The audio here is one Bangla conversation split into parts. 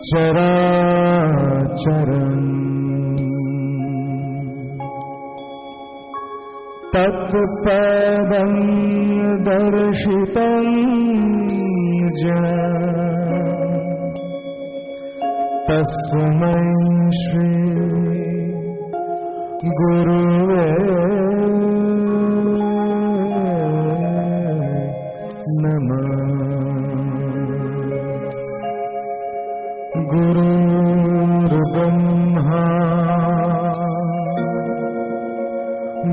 चराचरम् तत्पदं दर्शितं येन तस्मै श्री गुरुवे नमः। गुरुर्ब्रह्मा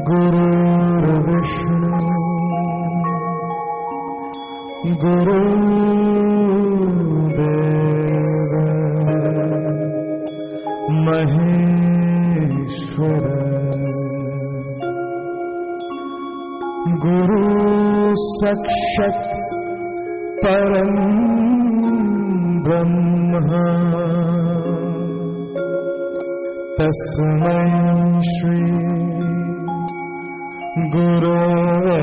गुरुर्विष्णु गुरुर्देव महेश्वर गुरु साक्षात् परं ब्रह्म तस्मै श्री गुरवे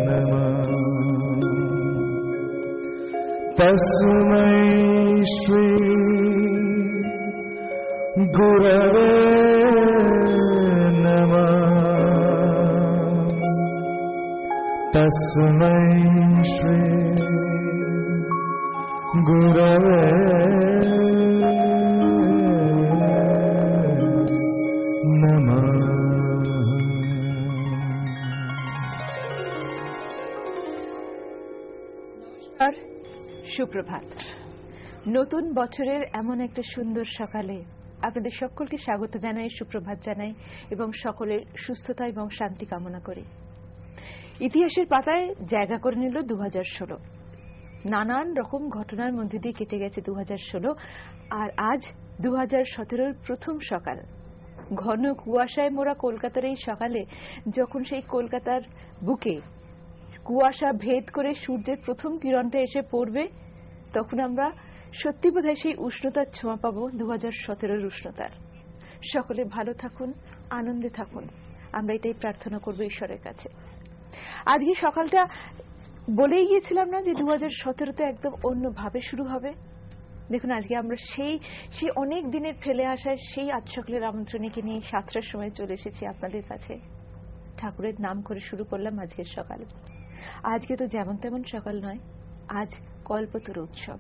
नमः। तस्मै श्री गुरवे नमः। तस्मै श्री गुरवे नमः। সুপ্রভাত। নতুন বছরের এমন একটা সুন্দর সকালে আপনাদের সকলকে স্বাগত জানাই, সুপ্রভাত জানাই এবং সকলের সুস্থতা এবং শান্তি কামনা করি। ইতিহাসের পাতায় জায়গা করে নিল 2016। নানান রকম ঘটনার মধ্যে দিয়ে কেটে গেছে 2016, আর আজ 2017-র প্রথম সকাল। ঘন কুয়াশায় মোড়া কলকাতার এই সকালে যখন সেই কলকাতার বুকে কুয়াশা ভেদ করে সূর্যের প্রথম কিরণটা এসে পড়বে, তখন আমরা সত্যি বোধহয় সেই উষ্ণতার ছোঁয়া পাবো 2017-র উষ্ণতার। সকলে ভালো থাকুন, আনন্দে থাকুন, আমরা এটাই প্রার্থনা করবো ঈশ্বরের কাছে। আজকে সকালটা বলেই গিয়েছিলাম না যে 2017-তে একদম অন্যভাবে শুরু হবে। দেখুন আজকে আমরা সেই অনেক দিনের ফেলে আসায় সেই আজ সকালের আমন্ত্রণীকে নিয়ে 7টার সময় চলে এসেছি আপনাদের কাছে। ঠাকুরের নাম করে শুরু করলাম আজকের সকাল। আজকে তো যেমন তেমন সকাল নয়, আজ কল্পতরু উৎসব।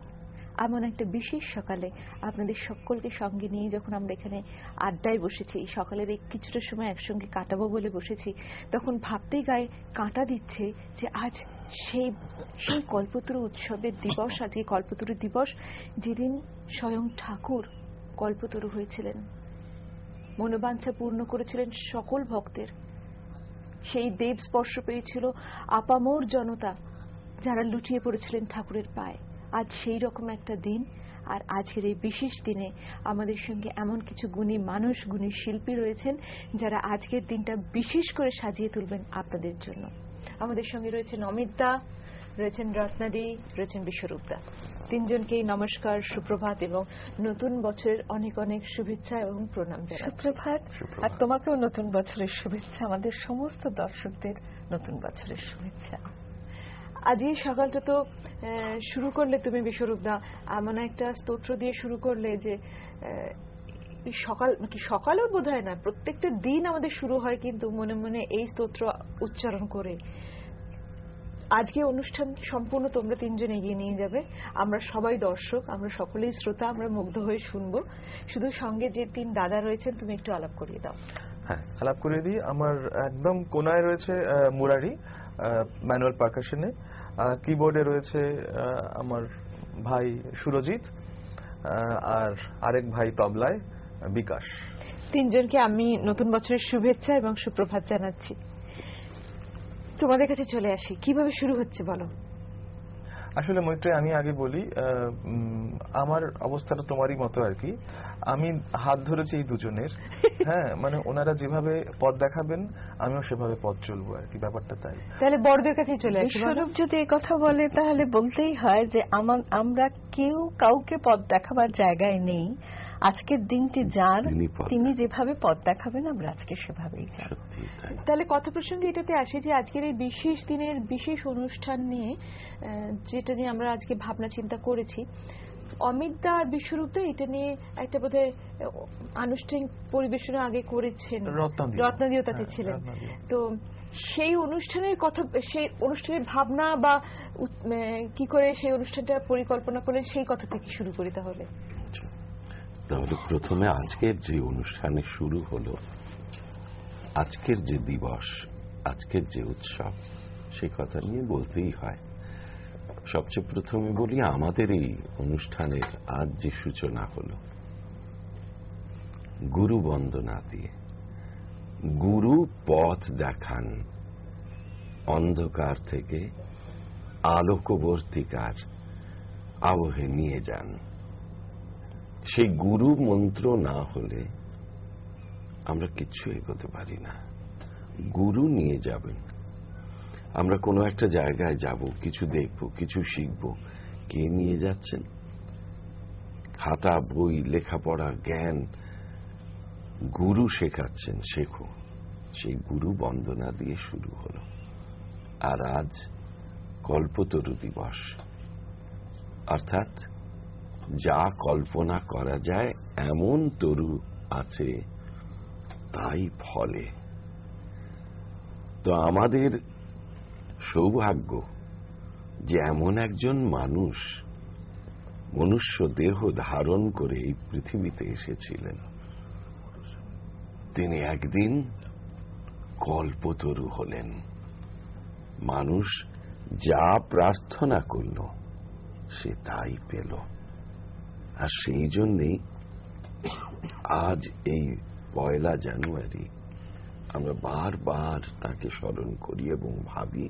এমন একটা বিশেষ সকালে আপনাদের সকলকে সঙ্গে নিয়ে যখন আমরা এখানে আড্ডায় বসেছি, সকালের এই কিছুটা সময় একসঙ্গে কাটাবো বলে বসেছি, তখন ভাবতেই গায়ে কাঁটা দিচ্ছে যে আজ সেই কল্পতরু উৎসবের দিবস। আজকে কল্পতরু দিবস, যেদিন স্বয়ং ঠাকুর কল্পতরু হয়েছিলেন, মনোবাঞ্ছা পূর্ণ করেছিলেন সকল ভক্তের। সেই দেব স্পর্শ পেয়েছিল আপামোর জনতা, যারা লুটিয়ে পড়েছিলেন ঠাকুরের পায়ে। আজ সেই রকম একটা দিন, আর আজকের এই বিশেষ দিনে আমাদের সঙ্গে এমন কিছু গুণী মানুষ, গুণী শিল্পী রয়েছেন যারা আজকের দিনটা বিশেষ করে সাজিয়ে তুলবেন আপনাদের জন্য। আমাদের সঙ্গে রয়েছেন অমিতদা, রয়েছেন রত্নাদি, রয়েছেন বিশ্বরূপদা। তিনজনকেই নমস্কার, সুপ্রভাত এবং নতুন বছরের অনেক অনেক শুভেচ্ছা এবং প্রণাম জানাই। সুপ্রভাত। আর তোমাকেও নতুন বছরের শুভেচ্ছা, আমাদের সমস্ত দর্শকদের নতুন বছরের শুভেচ্ছা। আজ এই সকালটা তো শুরু করলে তুমি বিশ্বরূপদা এমন একটা স্তোত্র দিয়ে শুরু করলে যে সকালও বোধ হয় না, প্রত্যেকটা দিন আমাদের শুরু হয় কিন্তু মনে মনে এই স্তোত্র উচ্চারণ করে। আজকে অনুষ্ঠান সম্পূর্ণ তোমরা তিনজন এগিয়ে নিয়ে যাবে, আমরা সবাই দর্শক, আমরা সকলেই শ্রোতা, আমরা মুগ্ধ হয়ে শুনবো। শুধু সঙ্গে যে তিন দাদা রয়েছেন তুমি একটু আলাপ করিয়ে দাও। হ্যাঁ, আলাপ করিয়ে দিই। আমার একদম কোনায় রয়েছে মুরারি ম্যানুয়াল পারকাশনে, কিবোর্ডে রয়েছে আমার ভাই সুরজিৎ, আর আরেক ভাই তবলায় বিকাশ। তিনজনকে আমি নতুন বছরের শুভেচ্ছা এবং সুপ্রভাত জানাচ্ছি। তোমাদের কাছে চলে আসি, কিভাবে শুরু হচ্ছে বলো। আসলে মৈত্রী, আমি আগে বলি, আমার অবস্থাটা তোমারই মতো আর কি। আমি হাত ধরেছি এই দুজনের, হ্যাঁ, মানে ওনারা যেভাবে পথ দেখাবেন আমিও সেভাবে পথ চলবো আর কি, ব্যাপারটা তাই। তাহলে বড়দের কাছে চলে আসি। বিশ্বরূপ যদি এই কথা বলে তাহলে বলতেই হয় যে আমরা কেউ কাউকে পথ দেখাবার জায়গায় নেই। আজকের দিনটি যার, তিনি পথ তিনি যেভাবে পথ দেখাবেন আমরা আজকে সেভাবেই যাব। সত্যি তাই। তাহলে কথা প্রসঙ্গে এটাতে আসে যে আজকের এই বিশেষ দিনের বিশেষ অনুষ্ঠান নিয়ে যেটা নিয়ে আমরা আজকে ভাবনা চিন্তা করেছি, অমিত দা আর বিশ্বরূপ দা এটা নিয়ে একটা বোধহয় আনুষ্ঠানিক পরিবেশনা আগে করেছেন, রত্নাদিও তাতে ছিলেন। তো সেই অনুষ্ঠানের কথা, সেই অনুষ্ঠানের ভাবনা বা কি করে সেই অনুষ্ঠানটা পরিকল্পনা করলেন সেই কথা থেকে শুরু করি তাহলে। তাহলে প্রথমে আজকের যে অনুষ্ঠানে শুরু হলো, আজকের যে দিবস, আজকের যে উৎসব, সেই কথা নিয়ে বলতেই হয়। সবচেয়ে প্রথমে বলি, আমাদের এই অনুষ্ঠানের আজ যে সূচনা হলো গুরু বন্দনা দিয়ে। গুরু পথ দেখান, অন্ধকার থেকে আলোকবর্তিকার আবহে নিয়ে যান। সেই গুরু মন্ত্র না হলে আমরা কিচ্ছু এগোতে পারি না। গুরু নিয়ে যাবেন। আমরা কোনো একটা জায়গায় যাব, কিছু দেখব, কিছু শিখব, কে নিয়ে যাচ্ছেন? খাতা, বই, লেখাপড়া, জ্ঞান গুরু শেখাচ্ছেন, শেখো। সেই গুরু বন্দনা দিয়ে শুরু হলো। আর আজ কল্পতরু দিবস, অর্থাৎ যা কল্পনা করা যায় এমন তরু আছে তাই ফলে। তো আমাদের সৌভাগ্য যে এমন একজন মানুষ মনুষ্য দেহ ধারণ করে এই পৃথিবীতে এসেছিলেন। তিনি একদিন কল্পতরু হলেন। মানুষ যা প্রার্থনা করল সে তাই পেল। আর সেই জন্যেই আজ এই 1 জানুয়ারি আমরা বারবার তাকে স্মরণ করি এবং ভাবি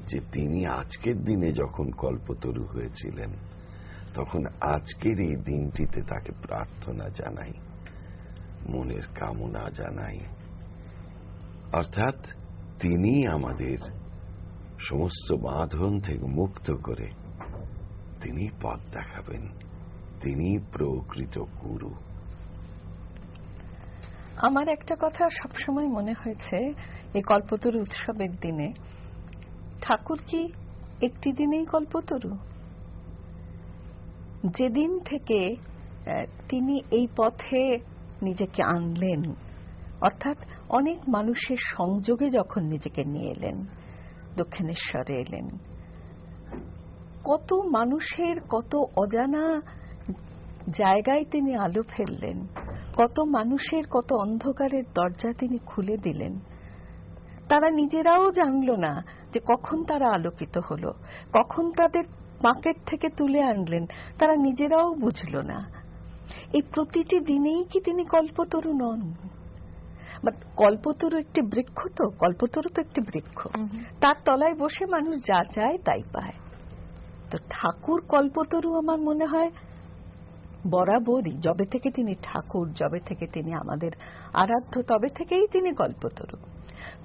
যে তিনি আজকের দিনে যখন কল্পতরু হয়েছিলেন, তখন আজকের এই দিনটিতে তাকে প্রার্থনা জানাই, মনের কামনা জানাই। অর্থাৎ তিনি আমাদের সমস্ত বাঁধন থেকে মুক্ত করে তিনি পথ দেখাবেন। তিনি প্রকৃত গুরু। আমার একটা কথা সবসময় মনে হয়েছে, এই কল্পতরু উৎসবের দিনে ঠাকুর কি একটি দিনেই কল্পতরু? যেদিন থেকে তিনি এই পথে নিজেকে আনলেন, অর্থাৎ অনেক মানুষের সংযোগে যখন নিজেকে নিয়ে এলেন, দক্ষিণেশ্বরে এলেন, কত মানুষের কত অজানা জায়গায় তিনি আলো ফেললেন, কত মানুষের কত অন্ধকারের দরজা তিনি খুলে দিলেন। তারা নিজেরাও জানল না যে কখন তারা আলোকিত হলো, কখন তাদের পাকেট থেকে তুলে আনলেন, তারা নিজেরাও বুঝল না। এই প্রতিটি দিনেই কি তিনি কল্পতরু নন? কল্পতরু একটি বৃক্ষ, তো কল্পতরু তো একটি বৃক্ষ, তার তলায় বসে মানুষ যা চায় তাই পায়। তো ঠাকুর কল্পতরু আমার মনে হয় বরাবরই, যবে থেকে তিনি ঠাকুর, যবে থেকে তিনি আমাদের আরাধ্য, তবে থেকেই তিনি কল্পতরু।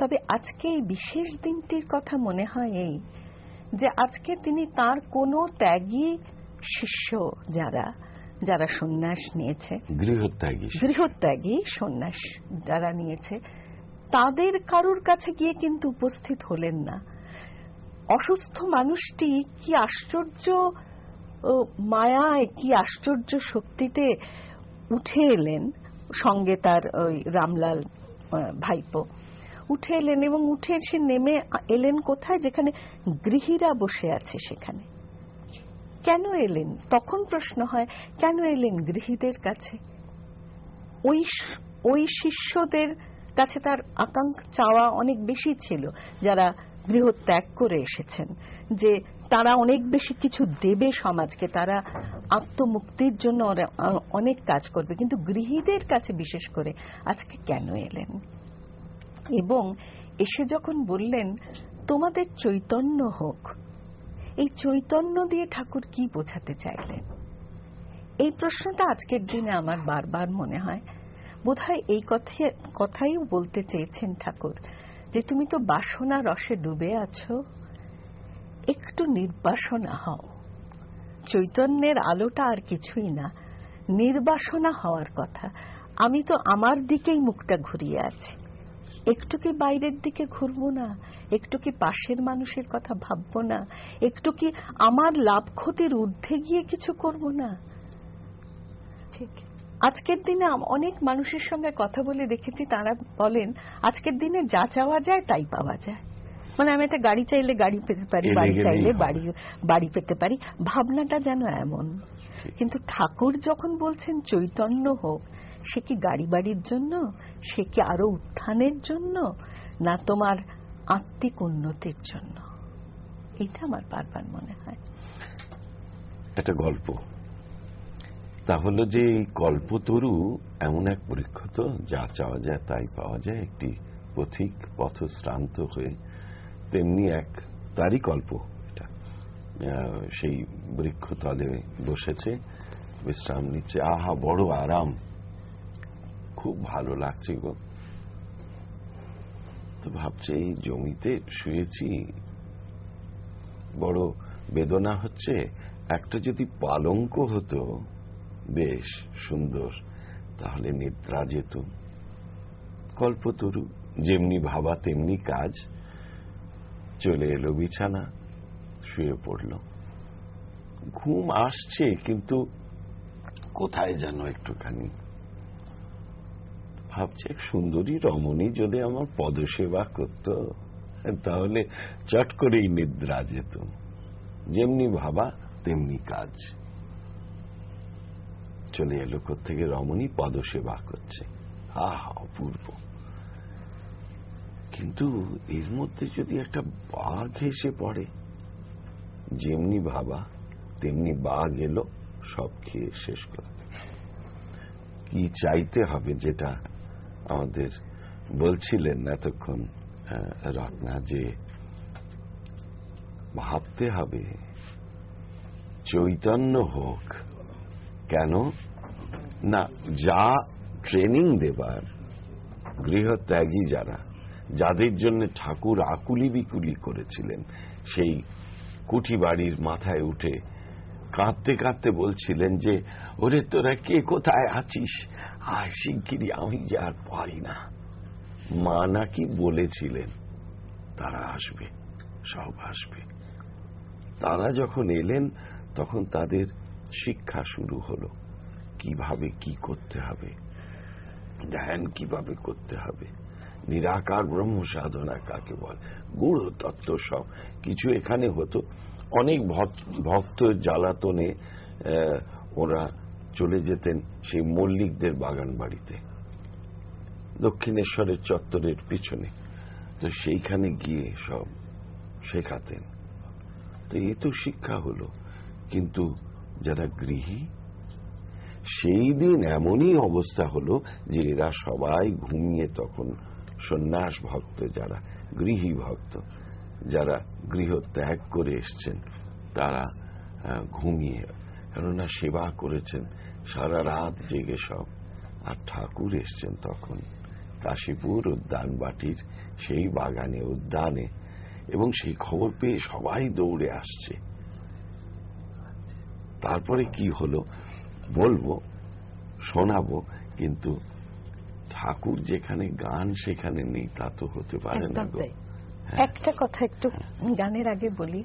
তবে আজকে এই বিশেষ দিনটির কথা মনে হয় এই যে আজকে তিনি তার কোনো ত্যাগী শিষ্য যারা সন্ন্যাস নিয়েছে, গৃহত্যাগী সন্ন্যাস যারা নিয়েছে, তাদের কারুর কাছে গিয়ে কিন্তু উপস্থিত হলেন না। অসুস্থ মানুষটি কি আশ্চর্য মায়ায়, কি আশ্চর্য শক্তিতে উঠে এলেন, সঙ্গে তার ওই রামলাল ভাইপো উঠে এলেন, এবং উঠে এসে নেমে এলেন কোথায়? যেখানে গৃহীরা বসে আছে সেখানে। কেন এলেন? তখন প্রশ্ন হয়, কেন এলেন গৃহীদের কাছে? ওই শিষ্যদের কাছে তার আকাঙ্ক্ষা, চাওয়া অনেক বেশি ছিল, যারা গৃহত্যাগ করে এসেছেন, যে তারা অনেক বেশি কিছু দেবে সমাজকে, তারা আত্মমুক্তির জন্য অনেক কাজ করবে। কিন্তু গৃহীদের কাছে বিশেষ করে আজকে কেন এলেন? এবং এসে যখন বললেন তোমাদের চৈতন্য হোক, এই চৈতন্য দিয়ে ঠাকুর কি বোঝাতে চাইলেন? এই প্রশ্নটা আজকের দিনে আমার বারবার মনে হয়। বোধহয় এই কথাই বলতে চেয়েছেন ঠাকুর, যে তুমি তো বাসনা রসে ডুবে আছো, একটু নির্বাসনা হও। চৈতন্যের আলোটা আর কিছুই না, নির্বাসনা হওয়ার কথা। আমি তো আমার দিকেই মুখটা ঘুরিয়ে আছি। একটু কি বাইরের দিকে ঘুরবো না? একটু কি পাশের মানুষের কথা ভাববো না? একটু কি আমার লাভ ক্ষতির ঊর্ধ্বে গিয়ে কিছু করব না? ঠিক। আজকের দিনে অনেক মানুষের সঙ্গে কথা বলে দেখেছি, তারা বলেন আজকের দিনে যা চাওয়া যায় তাই পাওয়া যায়। মানে আমি একটা গাড়ি চাইলে গাড়ি পেতে পারি, বাড়ি চাইলে বাড়ি পেতে পারি, ভাবনাটা যেন এমন। কিন্তু ঠাকুর যখন বলছেন চৈতন্য হোক, সে কি গাড়ি বাড়ির জন্য? সে কি আরো উত্থানের জন্য, না তোমার আত্মিক উন্নতির জন্য? এটা আমার বারবার মনে হয়। একটা গল্প তা হলো যে কল্পতরু এমন এক বৃক্ষ, তো যা চাওয়া যায় তাই পাওয়া যায়, একটি পথিক পথশ্রান্ত হয়ে তেমনি এক তারই গল্প এটা, সেই বৃক্ষতলে বসেছে, বিশ্রাম নিচ্ছে। আহা, বড় আরাম, খুব ভালো লাগছে গো। তো ভাবছে এই জমিতে শুয়েছি, বড় বেদনা হচ্ছে, একটা যদি পালঙ্ক হতো বেশ সুন্দর, তাহলে নিদ্রা যেত। কল্পতরু যেমনি ভাবা তেমনি কাজ, চলে এলো বিছানা, শুয়ে পড়ল। ঘুম আসছে কিন্তু কোথায় যেন একটুখানি ভাবছে, সুন্দরী রমণী যদি আমার পদসেবা করত তাহলে চট করেই নিদ্রা যেত। যেমনি ভাবা তেমনি কাজ, চলে এলো কোত্থেকে রমণী পদসেবা করছে, আহা অপূর্ব। কিন্তু এর মধ্যে যদি একটা বাঘ এসে পড়ে, যেমনি ভাবা তেমনি বাঘ এলো, সব খেয়ে শেষ করে। কি চাইতে হবে, যেটা আমাদের বলছিলেন এতক্ষণ রত্না, যে ভাবতে হবে চৈতন্য হোক। কেন না, যা ট্রেনিং দেবার গৃহত্যাগী যারা, যাদের জন্য ঠাকুর আকুলি বিকুলি করেছিলেন, সেই কুঠি বাড়ির মাথায় উঠে কাঁদতে কাঁদতে বলছিলেন যে, ওরে তোরা কে কোথায় আছিস, আর শিগগিরই, আমি যে আর পারি না। মা নাকি বলেছিলেন তারা আসবে, সব আসবে। তারা যখন এলেন তখন তাদের শিক্ষা শুরু হলো, কিভাবে কি করতে হবে, ধ্যান কিভাবে করতে হবে, নিরাকার ব্রহ্ম সাধনা কাকে বল, গূঢ় তত্ত্ব সব কিছু এখানে হতো। অনেক ভক্ত জ্বালাতনে ওরা চলে যেতেন সেই মল্লিকদের বাগান বাড়িতে, দক্ষিণেশ্বরের চত্বরের পিছনে, তো সেইখানে গিয়ে সব শেখাতেন। তো এ তো শিক্ষা হলো। কিন্তু যারা গৃহী, সেই দিন এমনই অবস্থা হলো যে এরা সবাই ঘুমিয়ে, তখন সন্ন্যাস ভক্ত, যারা গৃহী ভক্ত, যারা গৃহ ত্যাগ করে এসছেন, তারা ঘুমিয়ে, কেননা সেবা করেছেন সারা রাত জেগে সব। আর ঠাকুর এসছেন তখন কাশীপুর উদ্যান বাটির সেই বাগানে, উদ্যানে, এবং সেই খবর পেয়ে সবাই দৌড়ে আসছে। তারপরে কি হলো বলবো, শোনাবো, কিন্তু ঠাকুর যেখানে গান সেখানে নেই, তা তো হতে পারে না গো। একটা কথা একটু গানের আগে বলি,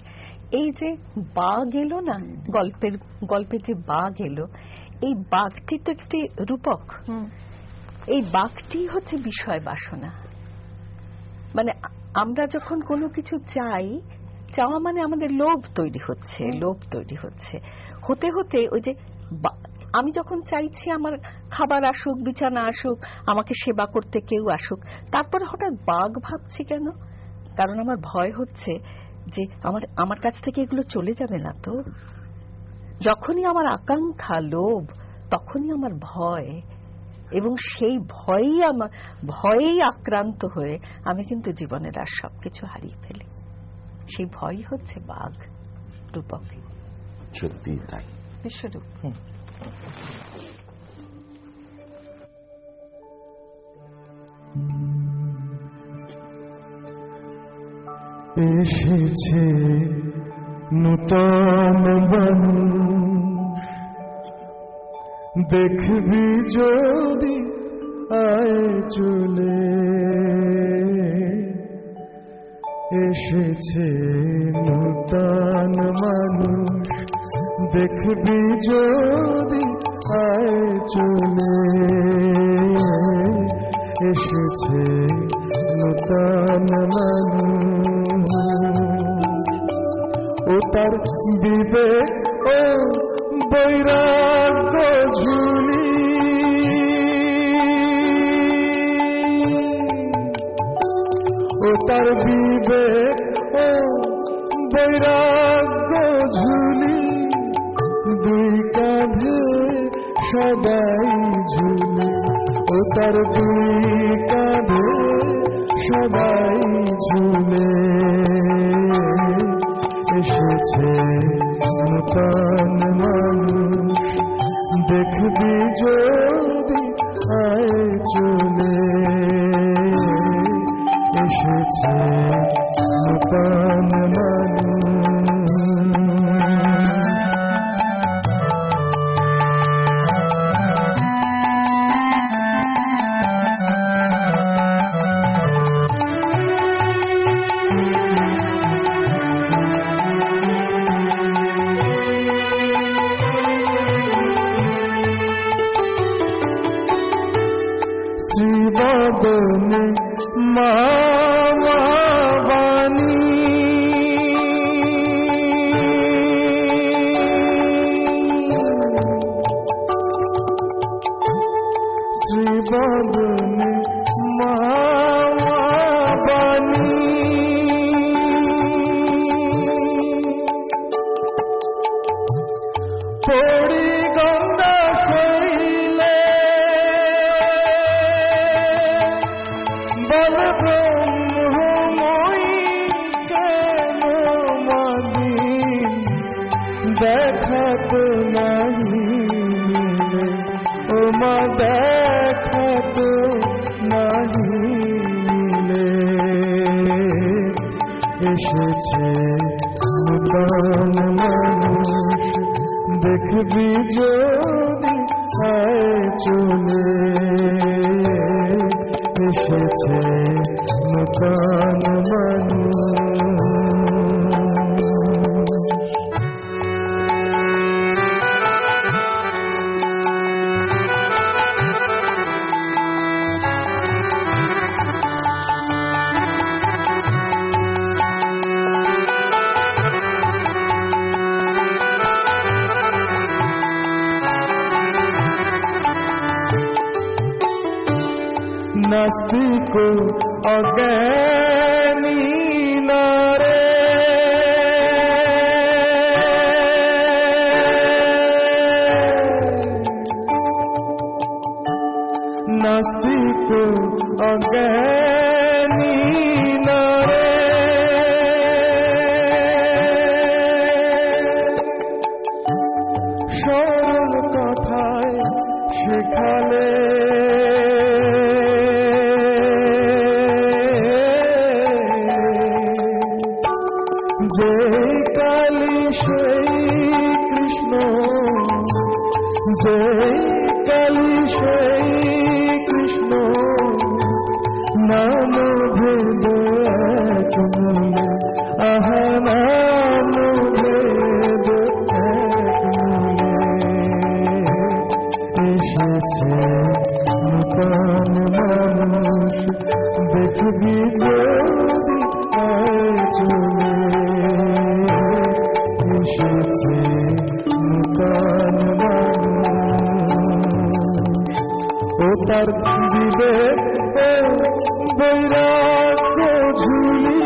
এই যে বাঘ এলো না, গল্পে যে বাঘ এলো, এই বাঘটি তো একটি রূপক। এই বাঘটি হচ্ছে বিষয় বাসনা। মানে আমরা যখন কোনো কিছু চাই, চাওয়া মানে আমাদের লোভ তৈরি হচ্ছে, হতে হতে ওই যে আমি যখন চাইছি আমার খাবার আসুক, বিছানা আসুক, আমাকে সেবা করতে কেউ আসুক, তারপরে হঠাৎ বাঘ ভাবছি কেন? কারণ আমার ভয় হচ্ছে যে আমার কাছ থেকে এগুলো চলে যাবে না তো। যখনই আমার আকাঙ্ক্ষা, লোভ, তখনই আমার ভয়, এবং সেই ভয়েই আক্রান্ত হয়ে আমি কিন্তু জীবনের আর সবকিছু হারিয়ে ফেলি। সেই ভয় হচ্ছে বাঘ রূপক। সত্যি তাই, বিশ্বরূপ। এসেছে নূতন বন, দেখবি যদি আয় চলে এসেছে নূতন মানুষ, দেখবি যদি আয় চলে এসেছে নূতন মানুষ। ও তার বিবেক ও বৈরাগ্য ঝুলি, ও তার বিবেক ও বৈরাগ্য ঝুলি, দুই কাঁধে সদাই ঝুলি, ও তার দুই কাঁধে সদাই ঝুলে এসেছে নূতন মানুষ, দেখবি যদি আয় চলে এসেছে নূতন মানুষ। শ্রীবদনে মামাবাণী, শ্রীবদনে মামাবাণী, পড়ি গঙ্গা শৈলে বল ব্রহ্মময়ী কেন মদিন দেখা তো নাহি মিলে, ও মা দেখা তো নাহি মিলে এসেছে নূতন মানুষ, দেখবি যদি আয় চলে এসেছে নূতন মানুষ। নাস্তিক অজ্ঞানী নারে, নাস্তিক অজ্ঞানী নারে, সরল কথায় শেখালে যে কালী সেই কৃষ্ণ, যে কালী সেই কৃষ্ণ, নাম ভেদ এক মূলে, আহা নাম ভেদ এক মূলে এসেছে নূতন মানুষ, দেখবি যদি আয় চলে এসেছে নূতন মানুষ। ও তার বিবেক ও বৈরাগ্য ঝুলি,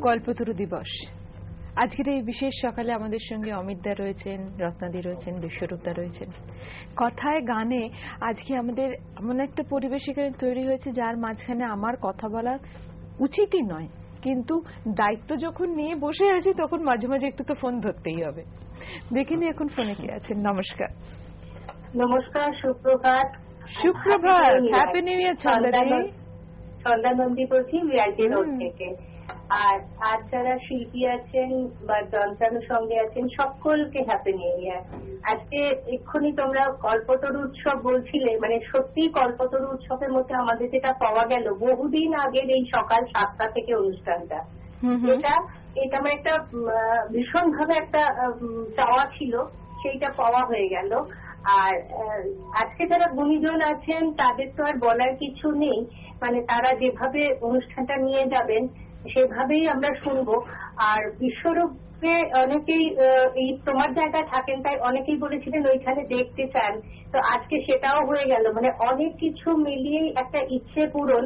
কল্পতরু দিবস। আজকের এই বিশেষ সকালে আমাদের সঙ্গে অমিতদা রয়েছেন, রত্নাদি রয়েছেন, বিশ্বরূপদা রয়েছেন। কথায় গানে আজকে আমাদের এমন একটা পরিবেশ এখানে তৈরি হয়েছে যার মাঝখানে আমার কথা বলার উচিতই নয়, কিন্তু দায়িত্ব যখন নিয়ে বসে আছি তখন মাঝে মাঝে একটু তো ফোন ধরতেই হবে। দেখিনি এখন ফোনে কে আছেন। নমস্কার। নমস্কার, সুপ্রভাত। সুপ্রভাত, হ্যাপি নিউ ইয়ার ছন্দাদি। সন্ধ্যা নন্দী বলছি ভিআইপি রোড থেকে। আর আজ যারা শিল্পী আছেন বা যন্ত্রাণুর সঙ্গে আছেন সকলকে হ্যাপি নিউ ইয়ার। আজকে এক্ষুনি তোমরা কল্পতরু উৎসব বলছিলে, মানে সত্যি কল্পতরু উৎসবের মধ্যে আমাদের যেটা পাওয়া গেল বহুদিন আগের এই সকাল 7টা থেকে অনুষ্ঠানটা, এটা আমার একটা ভীষণ ভাবে একটা চাওয়া ছিল, সেইটা পাওয়া হয়ে গেল। আর আজকে যারা গুণীজন আছেন তাদের তো আর বলার কিছু নেই, মানে তারা যেভাবে অনুষ্ঠানটা নিয়ে যাবেন সেভাবেই আমরা শুনবো। আর বিশ্বরূপে অনেকেই এই তোমার জায়গায় থাকেন, তাই অনেকেই বলেছিলেন ওইখানে দেখতে চান, তো আজকে সেটাও হয়ে গেল। মানে অনেক কিছু মিলিয়েই একটা ইচ্ছে পূরণ।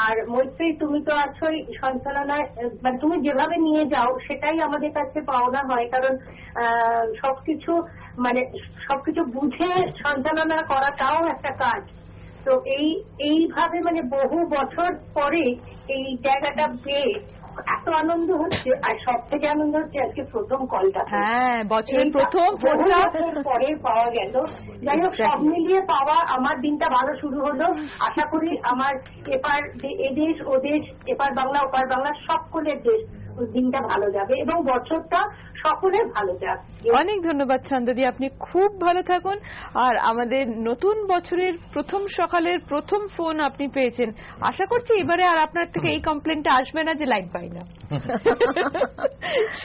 আর মৈত্রী, তুমি তো আছোই সঞ্চালনায়, মানে তুমি যেভাবে নিয়ে যাও সেটাই আমাদের কাছে পাওনা হয়, কারণ সবকিছু বুঝে সঞ্চালনা করাটাও একটা কাজ। তো এইভাবে মানে বহু বছর পরে এই জায়গাটা পেয়ে এত আনন্দ হচ্ছে। আর সব থেকে আনন্দ হচ্ছে আজকে প্রথম কলটা, হ্যাঁ বছরের প্রথম পরে পাওয়া গেল। যাই হোক, সব মিলিয়ে পাওয়া আমার দিনটা ভালো শুরু হলো। আশা করি আমার এপার এদেশ ওদেশ, এপার বাংলা ওপার বাংলা সকলের দেশ দিনটা ভালো যাবে এবং বছরটা সকলের ভালো যাক। অনেক ধন্যবাদ ছন্দাদি, আপনি খুব ভালো থাকুন। আর আমাদের নতুন বছরের প্রথম সকালের প্রথম ফোন আপনি পেয়েছেন, আশা করছি এবারে আর আপনার থেকে এই কমপ্লেনটা আসবে না যে লাইট পাই না।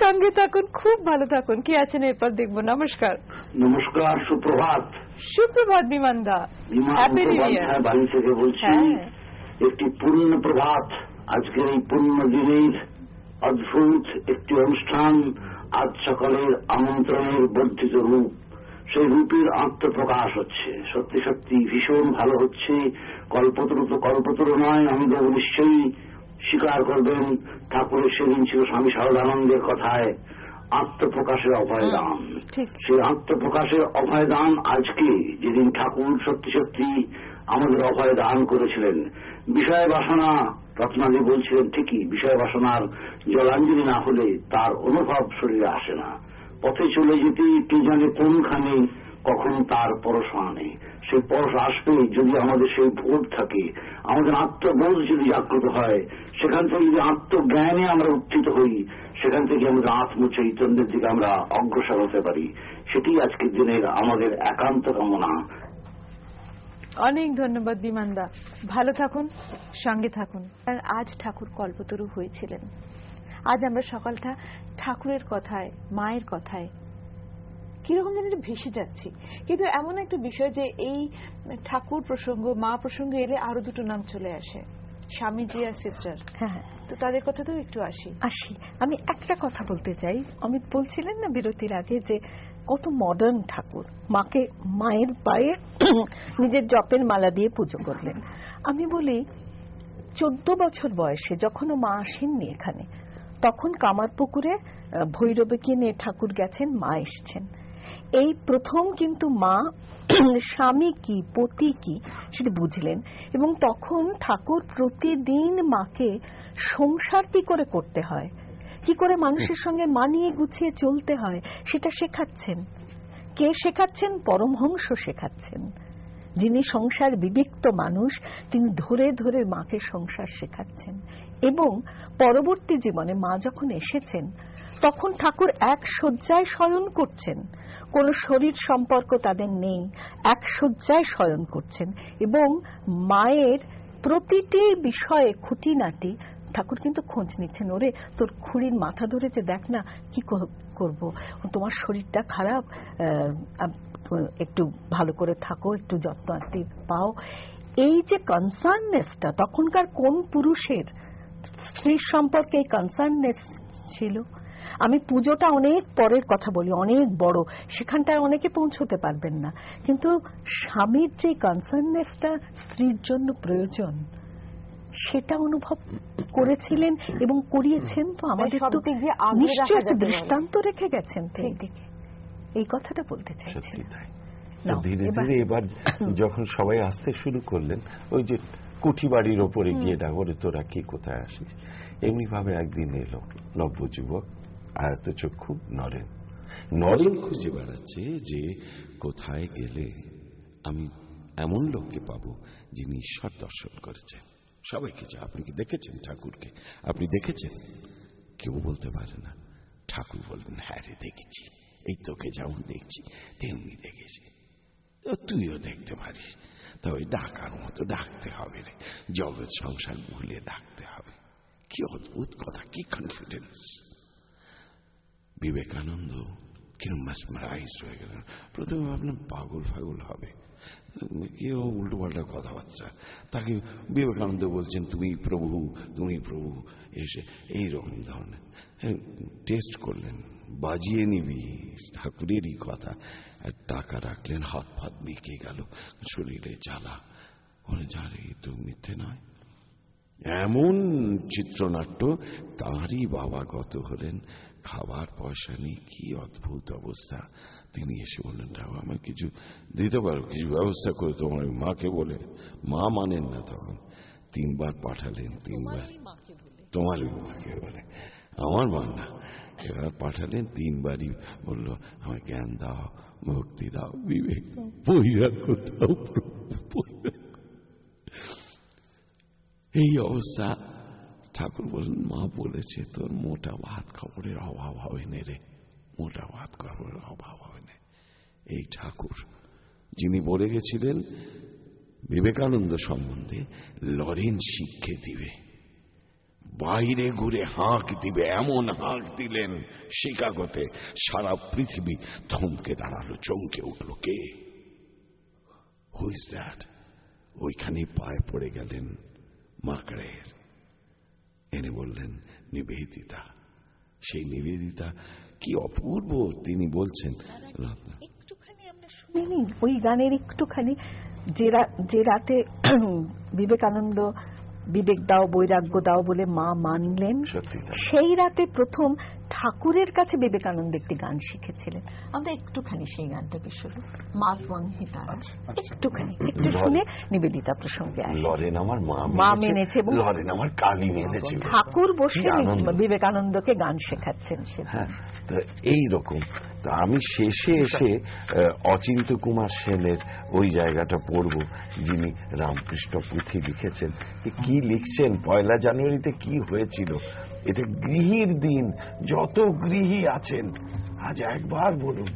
সঙ্গে থাকুন, খুব ভালো থাকুন। কি আছেন এরপর দেখবো। নমস্কার। নমস্কার, সুপ্রভাত। সুপ্রভাত বিমানদা, হ্যাপি নিউ ইয়ার। বাড়ি থেকে বলছি। একটি পূর্ণ প্রভাত। আজকের এই পূর্ণ দিনের অদ্ভুত একটি অনুষ্ঠান, আজ সকালের আমন্ত্রণের বর্ধিত রূপ, সেই রূপের আত্মপ্রকাশ হচ্ছে। সত্যি সত্যি ভীষণ ভালো হচ্ছে। কল্পতরু তো কল্পতরু নয়, আমি তো নিশ্চয়ই স্বীকার করবেন, ঠাকুরের সেদিন ছিল স্বামী শারদানন্দের কথায় আত্মপ্রকাশের অভয়দান। সেই আত্মপ্রকাশের অভয়দান আজকে, যেদিন ঠাকুর সত্যি সত্যি আমাদের অভয়দান করেছিলেন। বিষয় বাসনা, রত্নাদি বলছিলেন ঠিকই, বিষয় বাসনার জলাঞ্জলি না হলে তার অনুভব শরীরে আসে না। পথে চলে যেতে কে জানে কোনখানে কখন তার পরশ আনে। সেই পরশ আসবে যদি আমাদের সেই বোধ থাকে, আমাদের আত্মবোধ যদি জাগ্রত হয়, সেখান থেকে যদি আত্মজ্ঞানে আমরা উত্থিত হই, সেখান থেকে আমাদের আত্মচৈতন্যের দিকে আমরা অগ্রসর হতে পারি। সেটি আজকের দিনের আমাদের একান্ত কামনা। অনেক ধন্যবাদ বিমানদা, ভালো থাকুন, সঙ্গে থাকুন। আজ ঠাকুর কল্পতরু হয়েছিলেন। আজ আমরা সকালটা ঠাকুরের কথায়, মায়ের কথায় কিরকম যেন ভেসে যাচ্ছি। কিন্তু এমন একটা বিষয় যে এই ঠাকুর প্রসঙ্গ, মা প্রসঙ্গ এলে আরো দুটো নাম চলে আসে, স্বামীজি আর সিস্টার। হ্যাঁ, তো তাদের কথাতেও একটু আসি। আমি একটা কথা বলতে চাই। অমিত বলছিলেন না বিরতির আগে যে কত মডার্ন ঠাকুর, মাকে মায়ের পায়ে নিজের জপের মালা দিয়ে পুজো করলেন। আমি বলি 14 বছর বয়সে যখন মা আসেননি এখানে, তখন কামারপুকুরে ভৈরবীকে নিয়ে ঠাকুর গেছেন, মা এসছেন। এই প্রথম কিন্তু মা স্বামী কি পতি কি সেটা বুঝলেন, এবং তখন ঠাকুর প্রতিদিন মাকে সংসার কি করে করতে হয়, কি করে মানুষের সঙ্গে মানিয়ে গুছিয়ে চলতে হয় সেটা শেখাচ্ছেন। কে শেখাচ্ছেন? পরমহংস শেখাচ্ছেন, যিনি সংসার বিবিক্ত মানুষ, তিনি ধরে ধরে মাকে সংসার শেখাচ্ছেন। এবং পরবর্তী জীবনে মা যখন এসেছেন তখন ঠাকুর এক শয্যায় শয়ন করছেন, কোন শরীর সম্পর্ক তাদের নেই, এক শয্যায় শয়ন করছেন এবং মায়ের প্রতিটি বিষয়ে খুঁটিনাটি ঠাকুর কিন্তু খোঁজ নিচ্ছেন। ওরে তোর খুঁড়ির মাথা ধরেছে, দেখ না কি করব, তোমার শরীরটা খারাপ, একটু ভালো করে থাকো, একটু যত্ন আত্তি পাও। এই যে কনসার্ননেসটা, তখনকার কোন পুরুষের স্ত্রীর সম্পর্কে এই কনসার্ননেস ছিল? আমি পুজোটা অনেক পরের কথা বলি, অনেক বড়, সেখানটায় অনেকে পৌঁছতে পারবেন না, কিন্তু স্বামীর যে কনসার্ননেসটা স্ত্রীর জন্য প্রয়োজন, সেটা অনুভব করেছিলেন এবং করিয়েছেন, তো আমাদের তো নিশ্চয়ই একটা দৃষ্টান্ত রেখে গেছেন। এই কথাটা বলতে চাইছি। ধীরে ধীরে এবার যখন সবাই আসতে শুরু করলেন, ওই যে কুঠি বাড়ির ওপরে গিয়ে ডাকরে তোরা কি কোথায় আসিস, এমনি ভাবে একদিন এলো নবযুবক আয়তচক্ষু নরেন। নরেন খুঁজে বেড়াচ্ছে যে কোথায় গেলে আমি এমন লোককে পাবো যিনি ঈশ্বর দর্শন করেছেন। সবাইকে যে আপনি কি দেখেছেন ঠাকুরকে, আপনি দেখেছেন? কেউ বলতে পারে না। ঠাকুর বললেন, হ্যাঁ রে দেখেছি, এই তোকে যেমন দেখছি তেমনি দেখেছি, তুইও দেখতে পারিস। তবে ডাকার মতো ডাকতে হবে রে, জগৎ সংসার ভুলে ডাকতে হবে। কি অদ্ভুত কথা, কি কনফিডেন্স! বিবেকানন্দ কিরম মেসমারাইজড হয়ে গেলেন। প্রথমে ভাবলেন পাগল ফাগল হবে, কেউ উল্টো পাল্টা কথাবার্তা। তাকে বিবেকানন্দ বলছেন তুমি প্রভু, তুমি প্রভু, এসে এইরকম ধরনের টেস্ট করলেন। বাজিয়ে নিবি ঠাকুরেরই কথা। টাকা রাখলেন, হাত ফাত বিকে গেল, শরীরে জ্বালা, বলে যা রে তো মিথ্যে নয়। এমন চিত্রনাট্য। তাঁরই বাবা গত হলেন, খাবার পয়সা নেই, কি অদ্ভুত অবস্থা। তিনি এসে বললেন, ঠাকুর আমার কিছু দিতে পারো, কিছু ব্যবস্থা করে তোমার মাকে বলে। মা মানেন না তখন। 3 বার পাঠালেন, 3 বার তোমারই মাকে বলে, আমার মা না। এবার পাঠালেন, 3 বারই বলল আমায় জ্ঞান দাও, ভক্তি দাও, বিবেক দাও, বৈরাগ্য দাও। এই অবস্থা। ঠাকুর বললেন, মা বলেছে তোর মোটা ভাত খাবারের অভাব হবে না রে, মোটা ভাত খাবারের অভাব হবে না। এই ঠাকুর যিনি বলে গেছিলেন বিবেকানন্দ সম্বন্ধে, লরেন শিক্ষে দিবে, বাইরে ঘুরে হাঁক দিবে, এমন হাঁক দিলেন শিকাগোতে সারা পৃথিবী থমকে দাঁড়ালো, চমকে উঠল। কে? Who is that? ওইখানে পায়ে পড়ে গেলেন মার্গারেট। এনে বললেন নিবেদিতা। সেই নিবেদিতা কি অপূর্ব তিনি বলছেন। একটুখানি আমরা শুনিনি ওই গানের একটুখানি, যে রাতে বিবেকানন্দ বিবেক দাও, বৈরাগ্য দাও বলে মা মানলেন, সেই রাতে প্রথম ঠাকুরের কাছে বিবেকানন্দ একটি গান শিখেছিলেন। আমরা একটুখানি সেই গানটাকে শুনি, একটুখানি একটু শুনে নিবেদিতা প্রসঙ্গে আসি। লরেন আমার মা মেনেছে এবং লরেন আমার কালী মেনেছে। ঠাকুর বসে বিবেকানন্দকে গান শেখাচ্ছেন। তো এইরকম। তো আমি শেষে এসে অচিন্ত কুমার সেনের ওই জায়গাটা পড়ব, যিনি রামকৃষ্ণ পুঁথি লিখেছেন। কি লিখছেন, 1 জানুয়ারিতে কি হয়েছিল। এটা গৃহীর দিন, যত গৃহী আছেন আজ একবার বলুন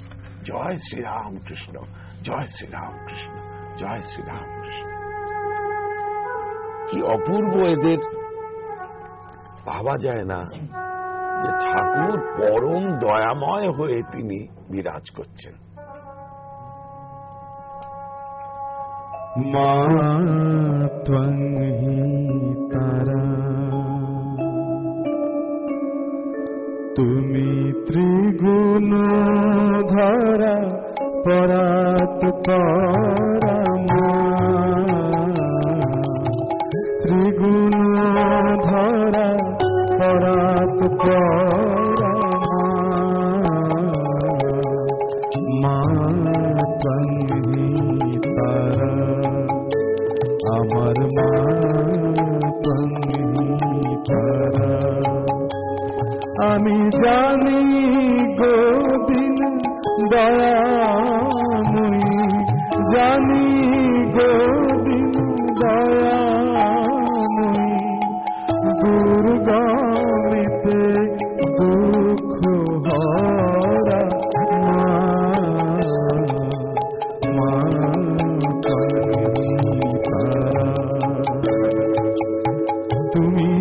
জয় শ্রীরামকৃষ্ণ, জয় শ্রীরামকৃষ্ণ, জয় শ্রীরামকৃষ্ণ। কি অপূর্ব এদের। ভাবা যায় না যে ঠাকুর পরম দয়াময় হয়ে তিনি বিরাজ করছেন। মা ত্বং হি তারা, তুমি ত্রিগুণ ধরা পরাত পরা, ত্রিগুণ ধরা পরাত পরা, মা ত্বং হি তারা, আমার মা ত্বং হি তারা। আমি জানি গোদিন দয়াময়ী, জানি গোদিন দয়াময়ী, দুর্গমিতে দুঃখ হরা, মা ত্বং হি তারা। তুমি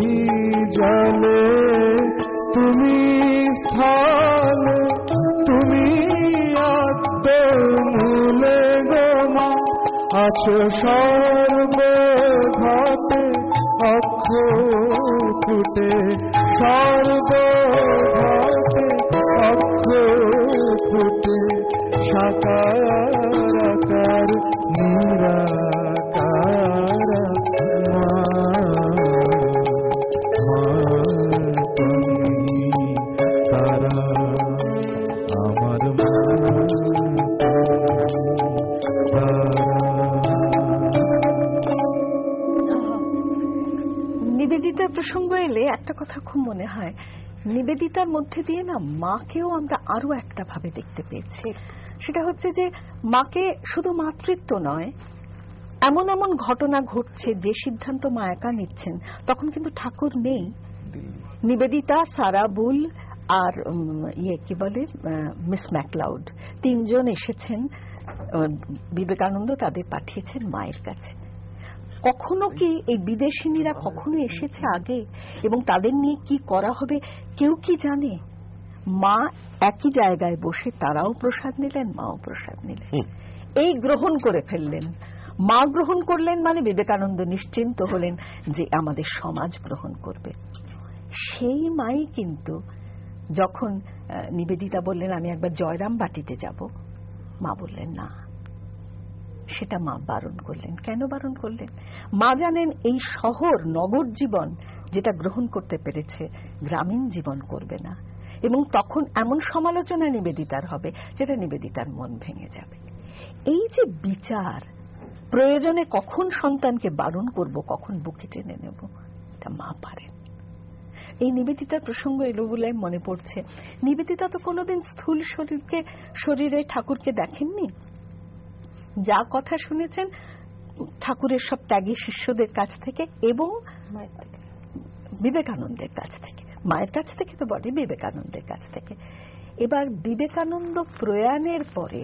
জলে, তুমি স্থলে, তুমি আত্মমূলে গো মা, আছো সর্বঘাতে অক্ষকুটে, সর্বঘাতে অক্ষকুটে, সাকারাকার নিরাকার, মা প্রসঙ্গ এলে একটা কথা খুব মনে হয়, নিবেদিতার মধ্যে দিয়ে না মাকেও আমরা আরো একটা ভাবে দেখতে পেয়েছি। সেটা হচ্ছে যে মাকে শুধু মাতৃত্ব নয়, এমন এমন ঘটনা ঘটছে যে সিদ্ধান্ত মা একা নিচ্ছেন, তখন কিন্তু ঠাকুর নেই। নিবেদিতা, সারা বুল আর কি বলে মিস ম্যাকলাউড, তিনজন এসেছেন। বিবেকানন্দ তাদের পাঠিয়েছেন মায়ের কাছে। কখনো কি এই বিদেশিনীরা কখনো এসেছে আগে, এবং তাদের নিয়ে কি করা হবে কেউ কি জানে? মা একই জায়গায় বসে তারাও প্রসাদ নিলেন, মাও প্রসাদ নিলেন, এই গ্রহণ করে ফেললেন। মা গ্রহণ করলেন মানে বিবেকানন্দ নিশ্চিন্ত হলেন যে আমাদের সমাজ গ্রহণ করবে। সেই মাই কিন্তু যখন নিবেদিতা বললেন আমি একবার জয়রাম বাটিতে যাব, মা বললেন না, সেটা মা বারণ করলেন। কেন বারণ করলেন? মা জানেন এই শহর নগর জীবন যেটা গ্রহণ করতে পেরেছে গ্রামীণ জীবন করবে না, এবং তখন এমন সমালোচনা নিবেদিতার হবে যেটা নিবেদিতার মন ভেঙে যাবে। এই যে বিচার, প্রয়োজনে কখন সন্তানকে বারণ করব, কখন বুকে টেনে নেব, এটা মা পারেন। এই নিবেদিতার প্রসঙ্গ এলো বলে মনে পড়ছে, নিবেদিতা তো কোনোদিন স্থূল শরীরে ঠাকুরকে দেখেননি। যা কথা শুনেছেন ঠাকুরের সব ত্যাগী শিষ্যদের কাছ থেকে এবং বিবেকানন্দের কাছ থেকে। মায়ের কাছ থেকে তো বটে, বিবেকানন্দের কাছ থেকে। এবার বিবেকানন্দ প্রয়াণের পরে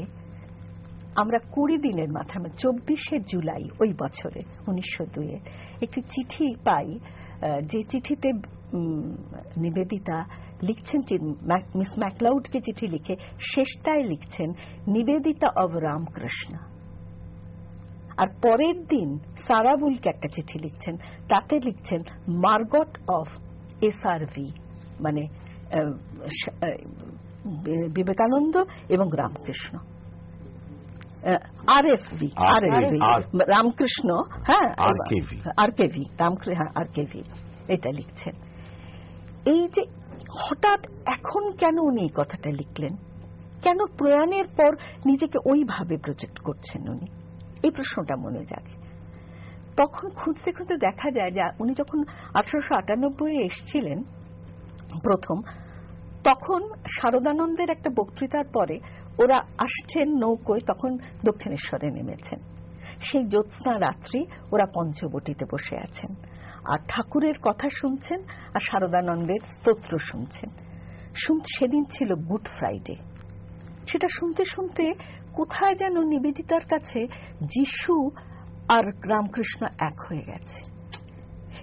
আমরা 20 দিনের মাথায় 24শে জুলাই ওই বছরে 1902 একটি চিঠি পাই, যে চিঠিতে নিবেদিতা লিখছেন, মিস ম্যাকলাউডকে চিঠি লিখে শেষটায় লিখছেন নিবেদিতা অব রামকৃষ্ণ। আর পরের দিন সারাবুলকে একটা চিঠি লিখছেন, তাতে লিখছেন মার্গট অফ SRV, মানে বিবেকানন্দ এবং রামকৃষ্ণ, RSV রামকৃষ্ণ, হ্যাঁ RKV RKV এটা লিখছেন। এই যে হঠাৎ এখন কেন উনি এই কথাটা লিখলেন, কেন প্রয়াণের পর নিজেকে ওইভাবে প্রজেক্ট করছেন উনি, এই প্রশ্নটা মনে জাগে। তখন খুঁজতে খুঁজতে দেখা যায় যে উনি যখন 1898 এসেছিলেন প্রথম, তখন শারদানন্দের একটা বক্তৃতার পরে ওরা আসছেন নৌকোয়, তখন দক্ষিণেশ্বরে নেমেছেন। সেই জ্যোৎস্না রাত্রি ওরা পঞ্চবটিতে বসে আছেন আর ঠাকুরের কথা শুনছেন আর শারদানন্দের স্তোত্র শুনছেন। সেদিন ছিল গুড ফ্রাইডে। সেটা শুনতে শুনতে কোথায় যেন নিবেদিতার কাছে যিশু আর রামকৃষ্ণ এক হয়ে গেছে,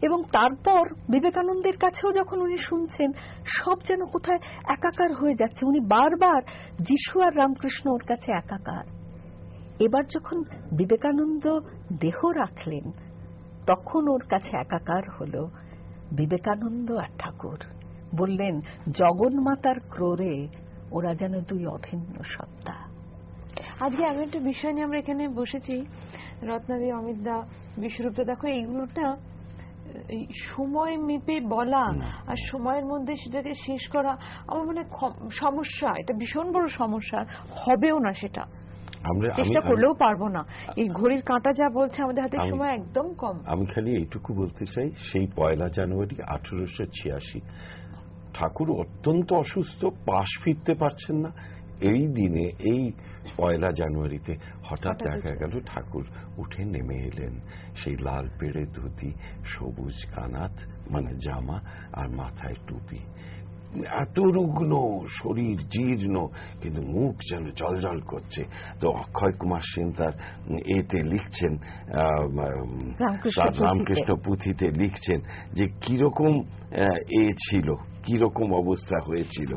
এবং তারপর বিবেকানন্দের কাছেও যখন উনি শুনছেন সব যেন কোথায় একাকার হয়ে যাচ্ছে। উনি বারবার যিশু আর রামকৃষ্ণ ওর কাছে একাকার। এবার যখন বিবেকানন্দ দেহ রাখলেন তখন ওর কাছে একাকার হলো বিবেকানন্দ আর ঠাকুর। বললেন জগন্মাতার ক্রোড়ে ওরা যেন দুই অভিন্ন সত্তা। আজকে এমন একটা বিষয় নিয়ে আমরা এখানে বসেছি, রত্নাদি, অমিতদা, বিশ্বরূপদা, দেখো এইগুলোটা সময় মেপে বলা আর সময়ের মধ্যে সেটাকে শেষ করা আমার মনে সমস্যা, এটা ভীষণ বড় সমস্যা। হবেও না, সেটা চেষ্টা করলেও পারবো না। এই ঘড়ির কাঁটা যা বলছে আমাদের হাতে সময় একদম কম। আমি খালি এইটুকু বলতে চাই, সেই 1 জানুয়ারি 1886 ঠাকুর অত্যন্ত অসুস্থ, পাশ ফিরতে পারছেন না। এই দিনে এই 1 জানুয়ারিতে হঠাৎ দেখা গেল ঠাকুর উঠে নেমে এলেন, সেই লাল পেড়ে ধুতি, সবুজ কানাত মানে জামা আর মাথায় টুপি। এত রুগ্ন শরীর, জীর্ণ, কিন্তু মুখ যেন জলজল করছে। তো অক্ষয় কুমার সেন তার এতে লিখছেন, রামকৃষ্ণ পুঁথিতে লিখছেন যে কিরকম ছিল, কিরকম অবস্থা হয়েছিল।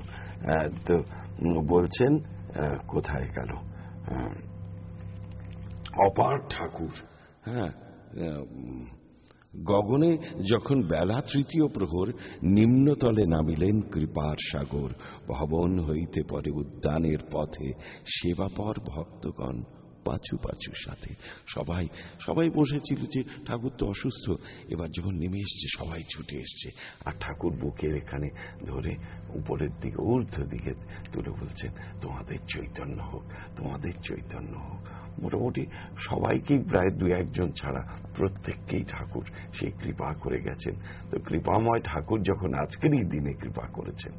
তো বলছেন, কোথায় গেল অপার ঠাকুর। হ্যাঁ, গগনে যখন বেলা 3য় প্রহর, নিম্নতলে নামিলেন কৃপার সাগর। ভবন হইতে পরে উদ্যানের পথে, সেবাপর ভক্তগণ পাছু পাছু সাথে। সবাই বসেছিল যে ঠাকুর তো অসুস্থ। এবার যখন নেমে এসছে সবাই ছুটে এসছে, আর ঠাকুর বুকের এখানে ধরে উপরের দিকে, ঊর্ধ্ব দিকে তুলে বলছেন, তোমাদের চৈতন্য হোক, তোমাদের চৈতন্য হোক। মোটামুটি সবাইকেই প্রায় 2-1 জন ছাড়া প্রত্যেককেই ঠাকুর সেই কৃপা করে গেছেন। তো কৃপাময় ঠাকুর যখন আজকের এই দিনে কৃপা করেছেন,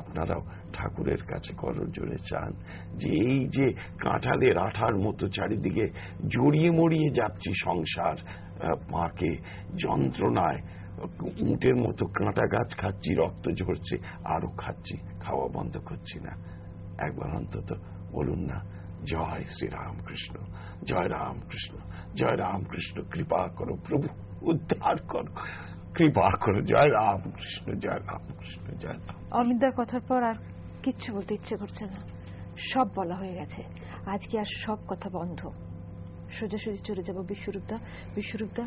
আপনারাও ঠাকুরের কাছে করজোড়ে চান যে এই যে কাঁঠালের আঠার মতো চারিদিকে জড়িয়ে মরিয়ে যাচ্ছি সংসার, মাকে যন্ত্রণায় উটের মতো কাঁটা গাছ খাচ্ছি, রক্ত ঝরছে, আরো খাচ্ছি, খাওয়া বন্ধ করছি না। একবার অন্তত বলুন না, জয় শ্রীরামকৃষ্ণ, জয় রামকৃষ্ণ, জয় রামকৃষ্ণ, কৃপা করো প্রভু, উদ্ধার করো, কৃপা করো, জয় রামকৃষ্ণ, জয় রামকৃষ্ণ, জয় রাম। অমিতদার কথার পর আর কিচ্ছু বলতে ইচ্ছে করছে না, সব বলা হয়ে গেছে। আজকে আর সব কথা বন্ধ, সোজাসুজি চলে যাব বিশ্বরূপদা। বিশ্বরূপদা,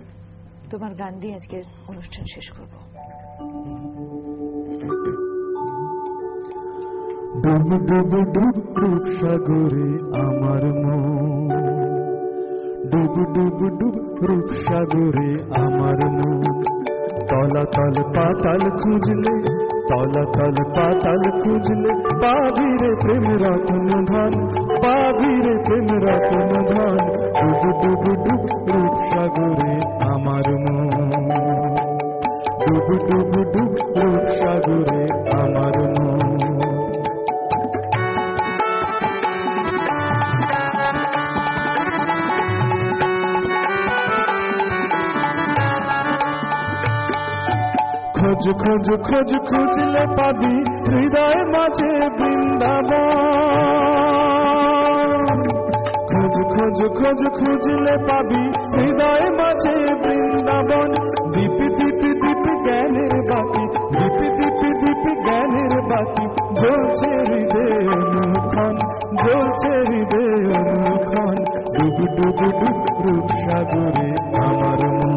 তোমার গান দিয়ে আজকের অনুষ্ঠান শেষ করব। ডুব ডুব ডুব ডুব সাগরে আমার মন, ডুব ডুব ডুব রূপ সাগরে আমার মন। তলাতল পাতাল খুঁজলে, তলাতল পাতাল খুঁজলে পাবি রে প্রেম রত্ন ধন, পাবি রে প্রেম রত্ন ধন। ডুব ডুব ডুব রূপ সাগরে আমার মন, ডুব ডুব ডুব রূপ সাগরে আমার মন। খোঁজ খোঁজ খোঁজ খুঁজলে পাবি হৃদয় মাঝে বৃন্দাবন, খোঁজ খোঁজ খোঁজ খুঁজলে পাবি হৃদয় মাঝে বৃন্দাবন। দীপ দীপ দীপ জ্ঞানের বাতি, দীপ দীপ দীপ জ্ঞানের বাতি, জ্বলছে হৃদয় অনুক্ষণ, জ্বলছে হৃদয় অনুক্ষণ। ডুব ডুব ডুব রূপ সাগরে আমার মন।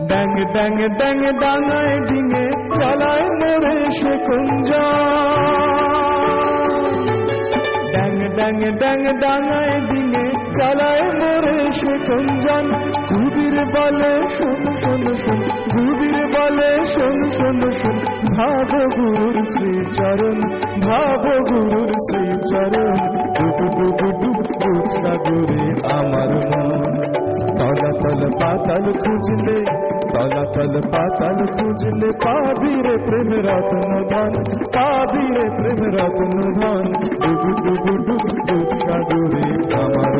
ড্যাং ড্যাং ড্যাং ডাঙায় ডিঙে চালায় মোরে সে কুঞ্জন, ড্যাং ড্যাং ড্যাং ডাঙায় ডিঙে চালায় মোরে সে কুঞ্জন। গুবির বলে শোন শোন শোন, গুবির বলে শোন শোন শোন, ভাব গুরুর শ্রীচরণ, ভাব গুরুর শ্রীচরণ। ডুব ডুব ডুব ডুব সাগরে আমার মন। তলাতল পাতাল খুঁজলে, তলাতল পাতাল খুঁজলে পাবি রে প্রেম রত্ন ধন, পাবি রে প্রেম রত্ন ধন। ডুব ডুব ডুব ডুব সাগরে আমার